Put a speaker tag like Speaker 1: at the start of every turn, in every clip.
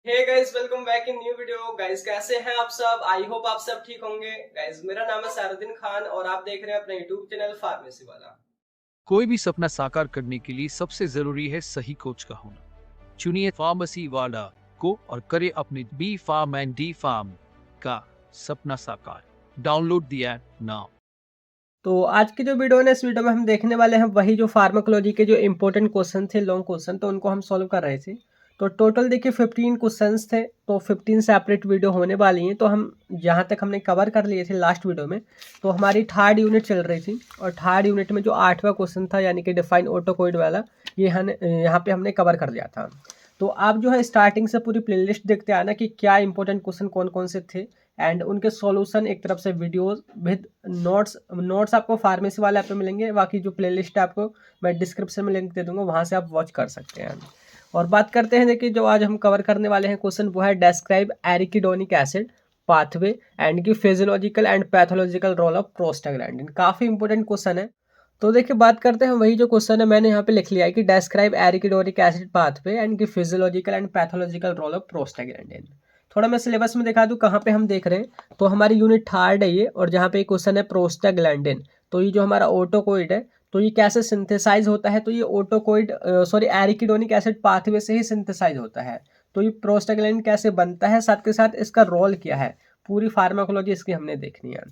Speaker 1: Hey guys, welcome back in new video. Guys कैसे हैं आप सब? आई होप आप सब ठीक होंगे। गाइस मेरा नाम है सारुद्दीन खान और आप देख रहे हैं अपना यूट्यूब चैनल फार्मेसी वाला।
Speaker 2: कोई भी सपना साकार करने के लिए सबसे जरूरी है सही कोच का होना। चुनिए फार्मेसी वाला को और करे अपने B pharm and D pharm का सपना साकार। Download the app now.
Speaker 1: तो आज की जो वीडियो है ना, इस वीडियो में हम देखने वाले हैं वही जो फार्माकोलॉजी के जो इंपॉर्टेंट क्वेश्चन थे, लॉन्ग क्वेश्चन, तो उनको हम सॉल्व कर रहे थे। तो टोटल देखिए 15 क्वेश्चंस थे, तो 15 सेपरेट वीडियो होने वाली हैं। तो हम जहाँ तक हमने कवर कर लिए थे लास्ट वीडियो में, तो हमारी थर्ड यूनिट चल रही थी और थर्ड यूनिट में जो 8वां क्वेश्चन था यानी कि डिफाइन ऑटोकोइड वाला, ये यहाँ पे हमने कवर कर लिया था। तो आप जो है स्टार्टिंग से पूरी प्लेलिस्ट देखते आना कि क्या इंपॉर्टेंट क्वेश्चन कौन कौन से थे एंड उनके सॉल्यूशन, एक तरफ से वीडियोस विद नोट्स आपको फार्मेसी वाले ऐप पे मिलेंगे। बाकी जो प्लेलिस्ट है आपको मैं डिस्क्रिप्शन में लिंक दे दूंगा, वहाँ से आप वॉच कर सकते हैं। और बात करते हैं, देखिए जो आज हम कवर करने वाले हैं क्वेश्चन, वो है describe arachidonic acid pathway and की physiological and pathological role of prostaglandin. काफ़ी इंपॉर्टेंट क्वेश्चन है। तो देखिए बात करते हैं, वही जो क्वेश्चन है मैंने यहाँ पे लिख लिया है कि describe arachidonic acid pathway and की physiological and pathological role of prostaglandin. थोड़ा मैं सिलेबस में दिखा दूँ कहाँ पे हम देख रहे हैं। तो हमारी यूनिट थर्ड है ये, और जहाँ पे क्वेश्चन है प्रोस्टाग्लैंडिन। तो ये जो हमारा ऑटोकोइड है, तो ये कैसे सिंथेसाइज होता है? तो ये ऑटोकोइड एरिकिडोनिक एसिड पाथवे से ही सिंथेसाइज होता है। तो ये प्रोस्टाग्लैंडिन कैसे बनता है, साथ के साथ इसका रोल क्या है, पूरी फार्माकोलॉजी इसकी हमने देखनी है।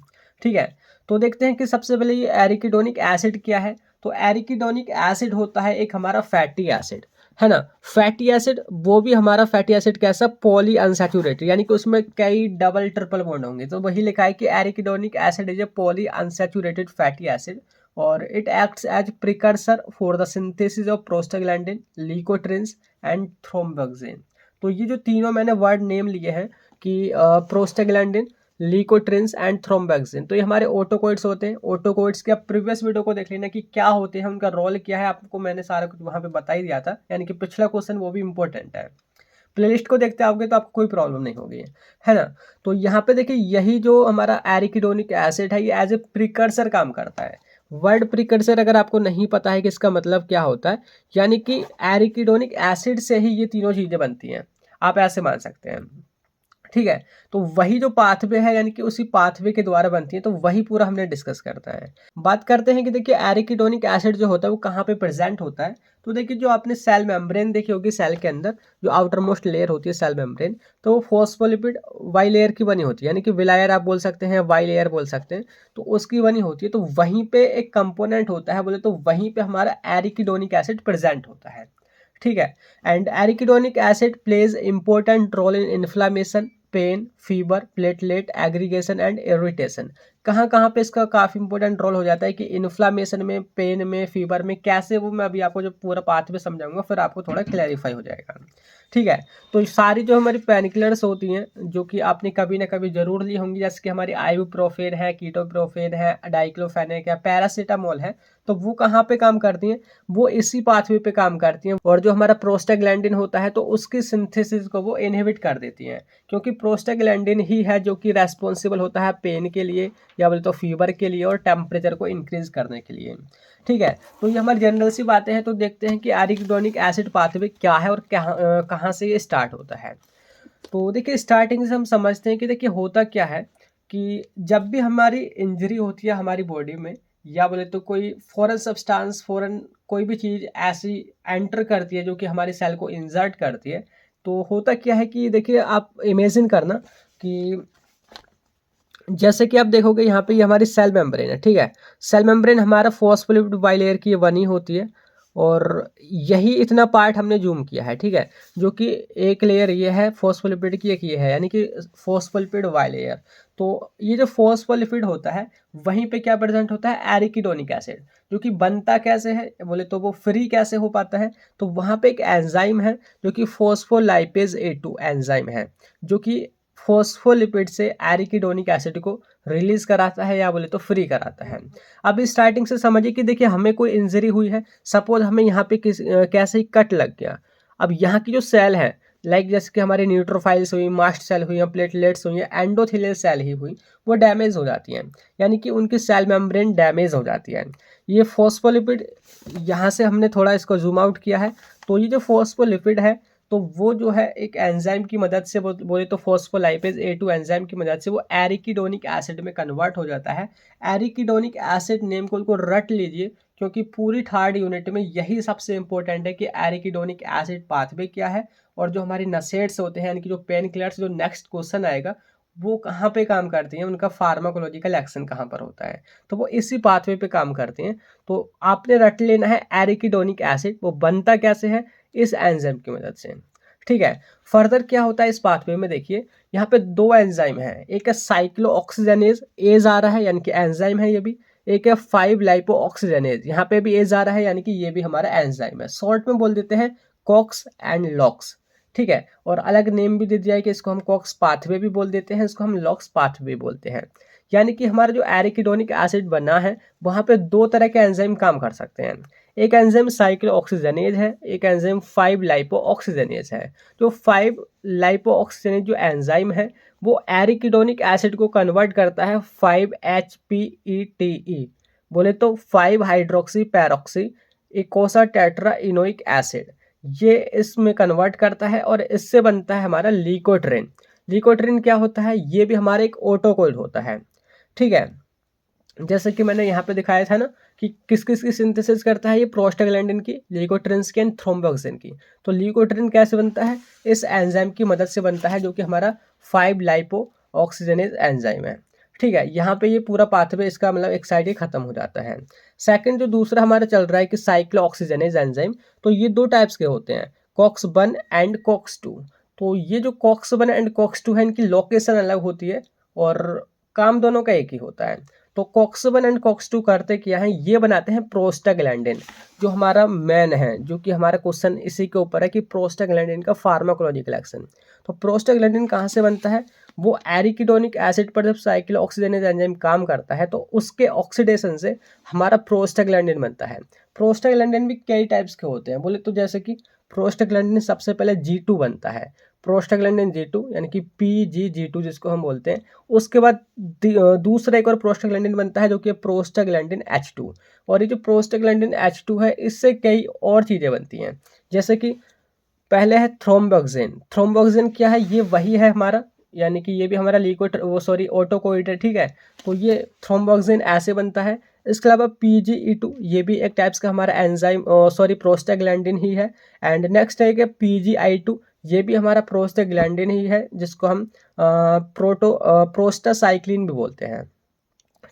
Speaker 1: ठीक है, तो देखते हैं कि सबसे पहले ये एरिकिडोनिक एसिड क्या है। तो एरिकिडोनिक एसिड होता है एक हमारा फैटी एसिड, है ना। फैटी एसिड, वो भी हमारा फैटी एसिड कैसा, पॉली अनसैचुरेटेड, यानी कि उसमें कई डबल ट्रिपल बॉन्ड होंगे। तो वही लिखा है कि arachidonic acid is a polyunsaturated fatty acid और it acts as precursor for the synthesis of prostaglandin, leukotrienes and thromboxane. तो ये जो तीनों मैंने वर्ड नेम लिए हैं कि प्रोस्टाग्लैंडिन, ल्यूकोट्रिन्स एंड थ्रोम्बोक्सिन, तो ये हमारे ऑटोकोइड्स होते हैं। ऑटोकोइड्स के आप प्रीवियस वीडियो को देख लेना कि क्या होते हैं, उनका रोल क्या है, आपको मैंने सारा कुछ वहाँ पे बता ही दिया था, यानी कि पिछला क्वेश्चन वो भी इंपॉर्टेंट है। प्लेलिस्ट को देखते आओगे तो आपको कोई प्रॉब्लम नहीं होगी, है ना। तो यहाँ पे देखिए यही जो हमारा एरिकिडोनिक एसिड है, ये एज ए प्रिकर्सर काम करता है। वर्ड प्रिकर्सर अगर आपको नहीं पता है कि इसका मतलब क्या होता है, यानी कि एरिकिडोनिक एसिड से ही ये तीनों चीज़ें बनती हैं, आप ऐसे मान सकते हैं। ठीक है, तो वही जो पाथवे है यानी कि उसी पाथवे के द्वारा बनती है, तो वही पूरा हमने डिस्कस करता है। बात करते हैं कि देखिए एरिकिडोनिक एसिड जो होता है वो कहाँ पे प्रेजेंट होता है। तो देखिए जो आपने सेल मेम्ब्रेन देखी होगी, सेल के अंदर जो आउटर मोस्ट लेयर होती है सेल मेम्ब्रेन, तो वो फॉस्फोलिपिड वाई लेयर की बनी होती है, यानी कि विलायर आप बोल सकते हैं, वाई लेयर बोल सकते हैं। तो उसकी बनी होती है, तो वहीं पे एक कंपोनेंट होता है, बोले तो वहीं पे हमारा एरिकिडोनिक एसिड प्रेजेंट होता है। ठीक है, and arachidonic acid plays important role in inflammation, pain, fever, platelet aggregation and irritation. कहाँ कहाँ पे इसका काफ़ी इंपॉर्टेंट रोल हो जाता है कि इन्फ्लामेशन में, पेन में, फीवर में कैसे, वो मैं अभी आपको जो पूरा पाथ में समझाऊंगा, फिर आपको थोड़ा क्लैरिफाई हो जाएगा। ठीक है, तो सारी जो हमारी पेनकिलर्स होती हैं जो कि आपने कभी ना कभी जरूर ली होंगी, जैसे कि हमारी आइबुप्रोफेन है, कीटोप्रोफेन है, डाइक्लोफेनेक है, पैरासीटामोल है, तो वो कहाँ पे काम करती हैं, वो इसी पाथवे पे काम करती हैं। और जो हमारा प्रोस्टाग्लैंडिन होता है तो उसकी सिंथेसिस को वो इनहिबिट कर देती हैं, क्योंकि प्रोस्टाग्लैंडिन ही है जो कि रेस्पॉन्सिबल होता है पेन के लिए, या बोले तो फीवर के लिए और टेम्परेचर को इंक्रीज करने के लिए। ठीक है, तो ये हमारी जनरल सी बातें हैं। तो देखते हैं कि एरिकिडोनिक एसिड पाथवे क्या है और कहाँ से ये स्टार्ट होता है। तो देखिए स्टार्टिंग से हम समझते हैं कि देखिए होता क्या है कि जब भी हमारी इंजरी होती है हमारी बॉडी में, या बोले तो कोई फॉरेन सब्सटेंस, फॉरेन कोई भी चीज़ ऐसी एंटर करती है जो कि हमारी सेल को इंजर्ट करती है, तो होता क्या है कि देखिए आप इमेजिन करना कि जैसे कि आप देखोगे यहाँ पे ये हमारी सेल मेम्ब्रेन है। ठीक है, सेल मेम्ब्रेन हमारा फॉस्फोलिपिड बाइलेयर की बनी होती है, और यही इतना पार्ट हमने जूम किया है। ठीक है, जो कि एक लेयर ये है फॉस्फोलिपिड की, एक ये है, यानी कि फॉस्फोलिपिड बाइलेयर। तो ये जो फॉस्फोलिपिड होता है, वहीं पे क्या प्रेजेंट होता है, एरिकिडोनिक एसिड, जो कि बनता कैसे है, बोले तो वो फ्री कैसे हो पाता है। तो वहाँ पे एक एंजाइम है जो कि फॉस्फोलाइपेज A2 एंजाइम है, जो कि फॉस्फोलिपिड से एरिकिडोनिक एसिड को रिलीज कराता है, या बोले तो फ्री कराता है। अब स्टार्टिंग से समझिए कि देखिए हमें कोई इंजरी हुई है, सपोज हमें यहाँ पे कैसे ही कट लग गया। अब यहाँ की जो सेल है, लाइक जैसे कि हमारी न्यूट्रोफाइल्स हुई, मास्ट सेल हुई, या प्लेटलेट्स हुई, या एंडोथेलियल सेल ही हुई, वो डैमेज हो जाती हैं, यानी कि उनकी सेल मेम्ब्रेन डैमेज हो जाती है। ये फॉस्फोलिपिड, यहाँ से हमने थोड़ा इसको जूम आउट किया है, तो ये जो फॉस्फोलिपिड है, तो वो जो है एक एंजाइम की मदद से बोले तो फॉस्फोलाइपेज A2 एंजाइम की मदद से वो एरिकिडोनिक एसिड में कन्वर्ट हो जाता है। एरिकिडोनिक एसिड नेम को रट लीजिए, क्योंकि पूरी थर्ड यूनिट में यही सबसे इंपॉर्टेंट है कि एरिकिडोनिक एसिड पाथवे क्या है और जो हमारी नसेट्स होते हैं यानी कि जो पेन किलर्स, जो नेक्स्ट क्वेश्चन आएगा वो कहाँ पे काम करती हैं, उनका फार्माकोलॉजिकल एक्शन कहाँ पर होता है, तो वो इसी पाथवे पे काम करते हैं। तो आपने रट लेना है एरिकिडोनिक एसिड, वो बनता कैसे है, इस एंजाइम की मदद से। ठीक है, फर्दर क्या होता है इस पाथवे में, देखिए यहाँ पे दो एंजाइम है, एक है साइक्लोऑक्सीजनेज, एज आ रहा है यानी कि एंजाइम है ये भी, एक है 5 लाइपोऑक्सीजनेज, यहाँ पे भी एज आ रहा है यानी कि ये भी हमारा एंजाइम है। शॉर्ट में बोल देते हैं कॉक्स एंड लॉक्स। ठीक है, और अलग नेम भी दे दिया है कि इसको हम कॉक्स पाथवे भी बोल देते हैं, इसको हम लॉक्स पाथवे बोलते हैं। यानी कि हमारा जो एरिकिडोनिक एसिड बना है वहाँ पे दो तरह के एंजाइम काम कर सकते हैं। एक एंजाइम साइक्लोऑक्सीजनेज है, एक एंजाइम 5 लाइपोऑक्सीजनेज है। जो 5 लाइपोऑक्सीजनेज जो एंजाइम है वो एरिकिडोनिक एसिड को कन्वर्ट करता है 5-HPETE, बोले तो 5 हाइड्रोक्सी पैरोक्सी इकोसा टेट्रा इनोइक एसिड, ये इसमें कन्वर्ट करता है और इससे बनता है हमारा लीकोट्रिन। लीकोट्रिन क्या होता है, ये भी हमारा एक ऑटोकोइल होता है। ठीक है, जैसे कि मैंने यहाँ पे दिखाया था ना कि किस किस की सिंथेसिस करता है, ये प्रोस्टाग्लैंडिन की, ल्यूकोट्रिन्स की एंड थ्रोम्बोक्सिन की। तो ल्यूकोट्रिन कैसे बनता है, इस एंजाइम की मदद से बनता है जो कि हमारा 5 लाइपो ऑक्सीजनेज एंजाइम है। ठीक है, यहाँ पे ये पूरा पाथवे इसका मतलब एक साइड ही खत्म हो जाता है। सेकंड जो दूसरा हमारा चल रहा है कि साइक्लो ऑक्सीजनेज एंजाइम, तो ये दो टाइप्स के होते हैं, COX-1 एंड COX-2। तो ये जो COX-1 एंड COX-2 है इनकी लोकेशन अलग होती है और काम दोनों का एक ही होता है। तो COX-1 एंड COX-2 करते क्या है, ये बनाते हैं प्रोस्टाग्लैंडिन, जो हमारा मेन है, जो कि हमारा क्वेश्चन इसी के ऊपर है कि प्रोस्टाग्लैंडिन का फार्माकोलॉजिकल एक्शन। तो प्रोस्टाग्लैंडिन कहाँ से बनता है, वो एरिकिडोनिक एसिड पर जब साइक्लो ऑक्सीजनेज एंजाइम काम करता है तो उसके ऑक्सीडेशन से हमारा प्रोस्टाग्लैंडिन बनता है। प्रोस्टाग्लैंडिन भी कई टाइप्स के होते हैं, बोले तो जैसे कि प्रोस्टाग्लैंडिन सबसे पहले G2 बनता है, प्रोस्टाग्लैंडिन G2 यानी कि PGG2 जिसको हम बोलते हैं। उसके बाद दूसरा एक और प्रोस्टाग्लैंडिन बनता है जो कि प्रोस्टाग्लैंडिन H2। और ये जो प्रोस्टाग्लैंडिन H2 है इससे कई और चीज़ें बनती हैं, जैसे कि पहले है थ्रोम्बोक्सिन। थ्रोम्बोक्सिन क्या है, ये वही है हमारा, यानी कि ये भी हमारा ऑटोकोइड है। ठीक है, तो ये थ्रोम्बोक्सिन ऐसे बनता है। इसके अलावा PGE2 ये भी एक टाइप्स का हमारा एंजाइम प्रोस्टाग्लैंडिन ही है। एंड नेक्स्ट है कि PGI2, ये भी हमारा प्रोस्टाग्लैंडिन ही है जिसको हम प्रोस्टासाइक्लिन भी बोलते हैं।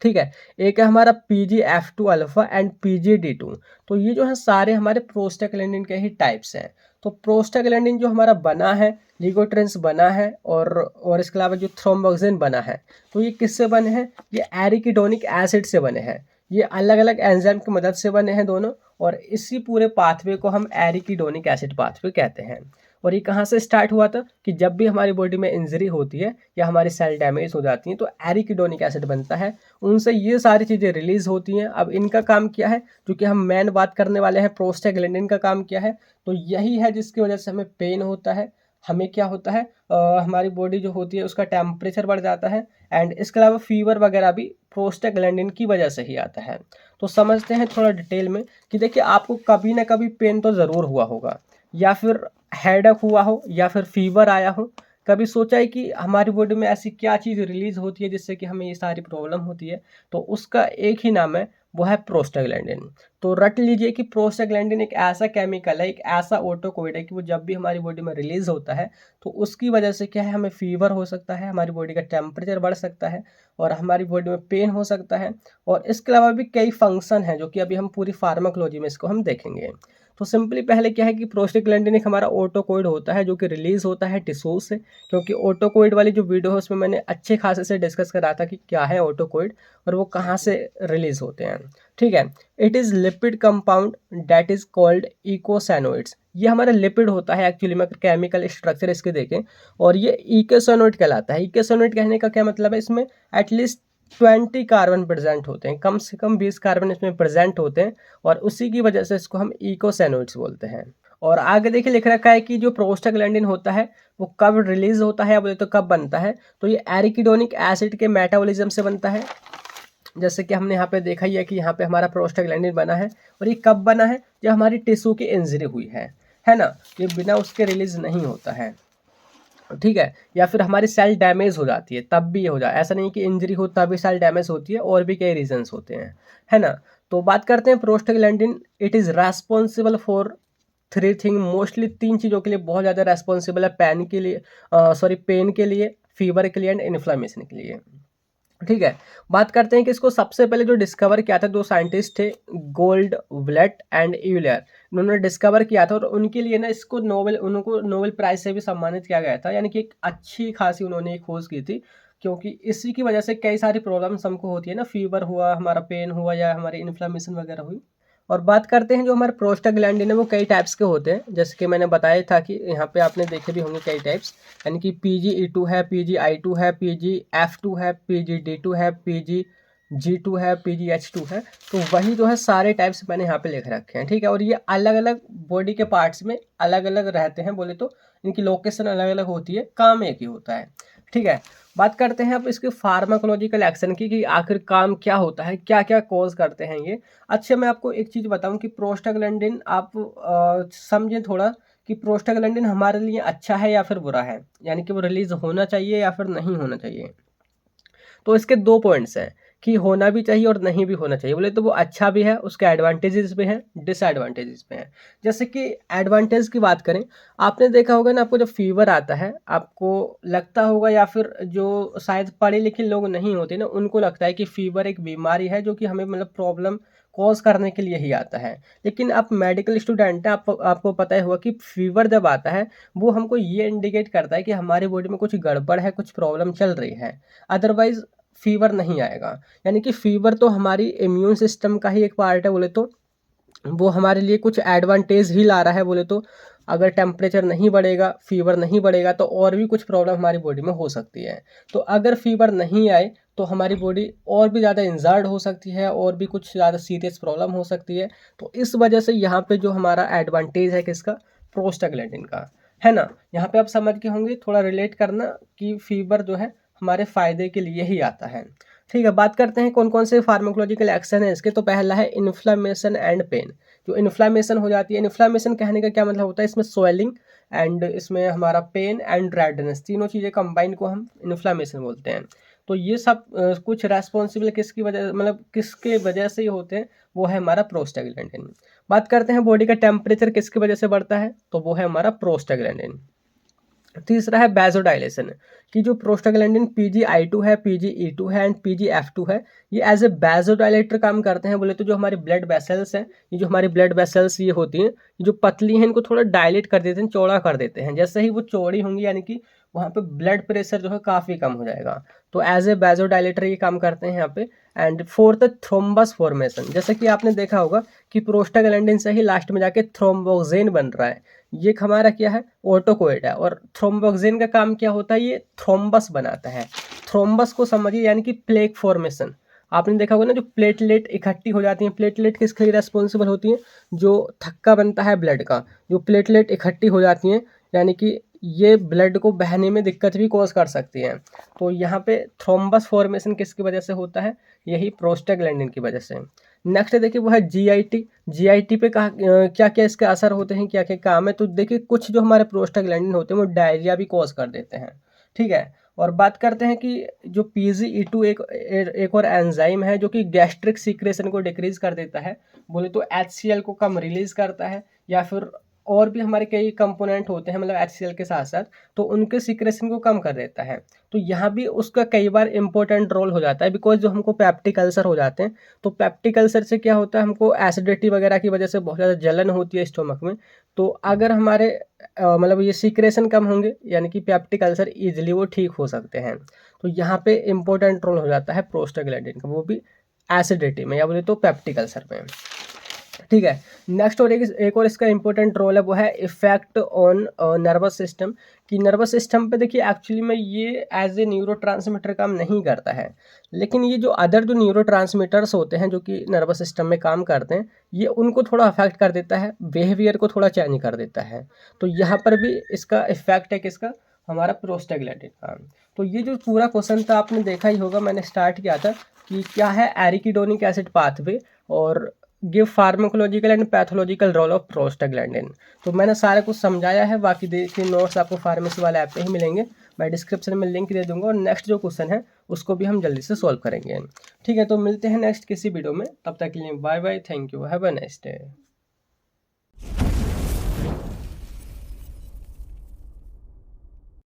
Speaker 1: ठीक है, एक है हमारा PGF2 अल्फा एंड PGD2। तो ये जो है सारे हमारे प्रोस्टाग्लैंडिन के ही टाइप्स हैं। तो प्रोस्टाग्लैंडिन जो हमारा बना है, लीगोट्रिन्स बना है और इसके अलावा जो थ्रोम्बोक्सिन बना है, तो ये किससे बने हैं, ये एरिकिडोनिक एसिड से बने हैं। ये अलग अलग एंजाइम की मदद से बने हैं दोनों, और इसी पूरे पाथवे को हम एरिकिडोनिक एसिड पाथवे कहते हैं। और ये कहाँ से स्टार्ट हुआ था कि जब भी हमारी बॉडी में इंजरी होती है या हमारी सेल डैमेज हो जाती है तो एरिकिडोनिक एसिड बनता है, उनसे ये सारी चीज़ें रिलीज होती हैं। अब इनका काम क्या है, जो कि हम मेन बात करने वाले हैं, प्रोस्टाग्लैंडिन का काम क्या है, तो यही है जिसकी वजह से हमें पेन होता है, हमें क्या होता है, हमारी बॉडी जो होती है उसका टेम्परेचर बढ़ जाता है, एंड इसके अलावा फीवर वगैरह भी प्रोस्टाग्लैंडिन की वजह से ही आता है। तो समझते हैं थोड़ा डिटेल में कि देखिए आपको कभी ना कभी पेन तो ज़रूर हुआ होगा, या फिर हेडेक हुआ हो, या फिर फीवर आया हो। कभी सोचा है कि हमारी बॉडी में ऐसी क्या चीज़ रिलीज होती है जिससे कि हमें ये सारी प्रॉब्लम होती है, तो उसका एक ही नाम है, वो है प्रोस्टाग्लैंडिन। तो रट लीजिए कि प्रोस्टाग्लैंडिन एक ऐसा केमिकल है, एक ऐसा ऑटोकोइड है कि वो जब भी हमारी बॉडी में रिलीज होता है तो उसकी वजह से क्या है, हमें फीवर हो सकता है, हमारी बॉडी का टेम्परेचर बढ़ सकता है और हमारी बॉडी में पेन हो सकता है। और इसके अलावा भी कई फंक्शन हैं जो कि अभी हम पूरी फार्माकोलॉजी में इसको हम देखेंगे। तो सिंपली पहले क्या है कि प्रोस्टाग्लैंडिन एक हमारा ऑटोकोइड होता है जो कि रिलीज होता है टिश्यूज से, क्योंकि ऑटोकोइड वाली जो वीडियो है उसमें मैंने अच्छे खासे से डिस्कस करा था कि क्या है ऑटोकोइड और वो कहाँ से रिलीज होते हैं। ठीक है, it is lipid compound that is called eicosanoids. ये हमारा लिपिड होता है एक्चुअली में, केमिकल स्ट्रक्चर इसके देखें, और ये इकोसैनोइड कहलाता है। इकोसैनोइड कहने का क्या मतलब है, इसमें एटलीस्ट 20 कार्बन प्रेजेंट होते हैं, कम से कम 20 कार्बन इसमें प्रेजेंट होते हैं, और उसी की वजह से इसको हम इकोसैनोइड्स बोलते हैं। और आगे देखिए लिख रखा है कि जो प्रोस्टाग्लैंडिन होता है वो कब रिलीज होता है, बोले तो कब बनता है, तो ये एरिकिडोनिक एसिड के मेटाबॉलिज्म से बनता है। जैसे कि हमने यहाँ पे देखा ही है कि यहाँ पे हमारा प्रोस्टाग्लैंडिन बना है, और ये कब बना है, जब हमारी टिश्यू की इंजरी हुई है। है ना, ये बिना उसके रिलीज नहीं होता है, ठीक है। या फिर हमारी सेल डैमेज हो जाती है तब भी ये हो जाए, ऐसा नहीं कि इंजरी हो तभी सेल डैमेज होती है, और भी कई रीजंस होते हैं, है ना। तो बात करते हैं prostaglandin, it is responsible for three thing, mostly 3 चीज़ों के लिए बहुत ज़्यादा रेस्पॉन्सिबल है, पेन के लिए, पेन के लिए, फीवर के लिए एंड इन्फ्लामेशन के लिए, ठीक है। बात करते हैं कि इसको सबसे पहले जो डिस्कवर किया था, 2 साइंटिस्ट थे, गोल्ड ब्लेट एंड यूलर, इन्होंने डिस्कवर किया था, और उनके लिए ना इसको उनको नोबेल प्राइज से भी सम्मानित किया गया था, यानी कि एक अच्छी खासी उन्होंने एक खोज की थी, क्योंकि इसी की वजह से कई सारी प्रॉब्लम्स हमको होती है ना, फीवर हुआ, हमारा पेन हुआ, या हमारी इन्फ्लामेशन वगैरह हुई। और बात करते हैं जो हमारे प्रोस्टाग्लैंडिन है वो कई टाइप्स के होते हैं, जैसे कि मैंने बताया था कि यहाँ पे आपने देखे भी होंगे कई टाइप्स, यानी कि PGE2 है, PGI2 है, PGF2 है, PGD2 है, PGG2 है, PGH2 है। तो वही जो है सारे टाइप्स मैंने यहाँ पे लिख रखे हैं, ठीक है। और ये अलग अलग बॉडी के पार्ट्स में अलग अलग रहते हैं, बोले तो इनकी लोकेशन अलग अलग होती है, काम एक ही होता है, ठीक है। बात करते हैं अब इसके फार्माकोलॉजिकल एक्शन की, कि आखिर काम क्या होता है, क्या क्या कॉज करते हैं ये। अच्छा, मैं आपको एक चीज़ बताऊं कि प्रोस्टाग्लैंडिन आप समझें थोड़ा, कि प्रोस्टाग्लैंडिन हमारे लिए अच्छा है या फिर बुरा है, यानी कि वो रिलीज होना चाहिए या फिर नहीं होना चाहिए। तो इसके 2 पॉइंट्स हैं, कि होना भी चाहिए और नहीं भी होना चाहिए। बोले तो वो अच्छा भी है, उसके एडवांटेजेस भी हैं, डिसएडवांटेजेस भी हैं। जैसे कि एडवांटेज की बात करें, आपने देखा होगा ना, आपको जब फीवर आता है, आपको लगता होगा, या फिर जो शायद पढ़े लिखे लोग नहीं होते ना, उनको लगता है कि फीवर एक बीमारी है जो कि हमें मतलब प्रॉब्लम कॉज करने के लिए ही आता है। लेकिन आप मेडिकल स्टूडेंट हैं, आपको पता ही होगा कि फीवर जब आता है, वो हमको ये इंडिकेट करता है कि हमारी बॉडी में कुछ गड़बड़ है, कुछ प्रॉब्लम चल रही है, अदरवाइज फीवर नहीं आएगा। यानी कि फीवर तो हमारी इम्यून सिस्टम का ही एक पार्ट है, बोले तो वो हमारे लिए कुछ एडवांटेज ही ला रहा है, बोले तो अगर टेम्परेचर नहीं बढ़ेगा, फीवर नहीं बढ़ेगा, तो और भी कुछ प्रॉब्लम हमारी बॉडी में हो सकती है। तो अगर फीवर नहीं आए तो हमारी बॉडी और भी ज़्यादा इंजर्ड हो सकती है, और भी कुछ ज़्यादा सीरियस प्रॉब्लम हो सकती है। तो इस वजह से यहाँ पे जो हमारा एडवांटेज है किसका, प्रोस्टाग्लैंडिन का, है ना। यहाँ पे आप समझ के होंगे, थोड़ा रिलेट करना कि फीवर जो है हमारे फायदे के लिए ही आता है, ठीक है। बात करते हैं कौन कौन से फार्माकोलॉजिकल एक्शन है इसके। तो पहला है इन्फ्लामेशन एंड पेन। जो इन्फ्लामेशन हो जाती है, इन्फ्लामेशन कहने का क्या मतलब होता है, इसमें स्वेलिंग एंड इसमें हमारा पेन एंड रेडनेस, तीनों चीज़ें कंबाइन को हम इन्फ्लामेशन बोलते हैं। तो ये सब कुछ रेस्पॉन्सिबल किसकी वजह, मतलब किसके वजह से ये होते हैं, वो है हमारा प्रोस्टाग्लैंडिन। बात करते हैं बॉडी का टेम्परेचर किसकी वजह से बढ़ता है, तो वो है हमारा प्रोस्टाग्लैंडिन। तीसरा है बेजोडाइलेशन, कि जो प्रोस्टाग्लैंडिन PGI2 है, PGE2 है एंड PGF2 है, ये एज ए बेजोडाइलेटर काम करते हैं। बोले तो जो हमारी ब्लड वेसल्स हैं, ये जो हमारी ब्लड वेसल्स ये होती हैं, ये जो पतली हैं, इनको थोड़ा डायलेट कर देते हैं, चौड़ा कर देते हैं। जैसे ही वो चौड़ी होंगी, यानी कि वहाँ पे ब्लड प्रेशर जो है काफ़ी कम हो जाएगा। तो एज ए बेजोडाइलेटर ये काम करते हैं यहाँ पे। एंड फोर्थ थ्रोम्बस फॉर्मेशन, जैसे कि आपने देखा होगा कि प्रोस्टाग्लैंडिन से ही लास्ट में जाके थ्रोम्बोक्सिन बन रहा है। ये हमारा क्या है, ऑटोकोएड है। और थ्रोम्बोक्सिन का काम क्या होता है, ये थ्रोम्बस बनाता है। थ्रोम्बस को समझिए, यानी कि प्लेक फॉर्मेशन। आपने देखा होगा ना, जो प्लेटलेट इकट्ठी हो जाती हैं, प्लेटलेट किसके लिए रेस्पॉन्सिबल होती हैं, जो थक्का बनता है ब्लड का, जो प्लेटलेट इकट्ठी हो जाती हैं, यानी कि ये ब्लड को बहने में दिक्कत भी कॉज कर सकती हैं। तो यहाँ पे थ्रोम्बस फॉर्मेशन किसकी वजह से होता है, यही प्रोस्टाग्लैंडिन की वजह से। नेक्स्ट देखिए वो है GIT। GIT पे क्या क्या इसके असर होते हैं, क्या क्या काम है। तो देखिए कुछ जो हमारे प्रोस्टाग्लैंडिन होते हैं वो डायरिया भी कॉज कर देते हैं, ठीक है। और बात करते हैं कि जो PGE2 एक और एंजाइम है जो कि गैस्ट्रिक सीक्रेशन को डिक्रीज कर देता है। बोले तो HCl को कम रिलीज करता है, या फिर और भी हमारे कई कंपोनेंट होते हैं, मतलब HCl के साथ साथ, तो उनके सीक्रेशन को कम कर देता है। तो यहाँ भी उसका कई बार इंपॉर्टेंट रोल हो जाता है, बिकॉज जो हमको पेप्टिक अल्सर हो जाते हैं, तो पेप्टिक अल्सर से क्या होता है, हमको एसिडिटी वगैरह की वजह से बहुत ज़्यादा जलन होती है स्टोमक में। तो अगर हमारे मतलब ये सीक्रेशन कम होंगे, यानी कि पेप्टिक अल्सर ईजिली वो ठीक हो सकते हैं। तो यहाँ पे इंपॉर्टेंट रोल हो जाता है प्रोस्टाग्लैंडिन का, वो भी एसिडिटी में, या बोले तो पेप्टिक अल्सर में, ठीक है। नेक्स्ट और एक और इसका इंपॉर्टेंट रोल है, वो है इफेक्ट ऑन नर्वस सिस्टम। कि नर्वस सिस्टम पे देखिए एक्चुअली में ये एज ए न्यूरोट्रांसमीटर काम नहीं करता है, लेकिन ये जो अदर जो न्यूरोट्रांसमीटर्स होते हैं जो कि नर्वस सिस्टम में काम करते हैं, ये उनको थोड़ा अफेक्ट कर देता है, बिहेवियर को थोड़ा चेंज कर देता है। तो यहाँ पर भी इसका इफेक्ट है किसका, हमारा प्रोस्टाग्लैंडिन का। तो ये जो पूरा क्वेश्चन था आपने देखा ही होगा, मैंने स्टार्ट किया था कि क्या है एरिकिडोनिक एसिड पाथवे, और give pharmacological and pathological role of prostaglandin. तो मैंने सारा कुछ समझाया है, बाकी देखिए नोट्स आपको फार्मेसी वाले ऐप पे ही मिलेंगे, मैं डिस्क्रिप्शन में लिंक दे दूंगा, और नेक्स्ट जो क्वेश्चन है उसको भी हम जल्दी से सॉल्व करेंगे। ठीक है, तो मिलते हैं नेक्स्ट किसी वीडियो में, तब तक के लिए bye bye, thank you, have a nice day.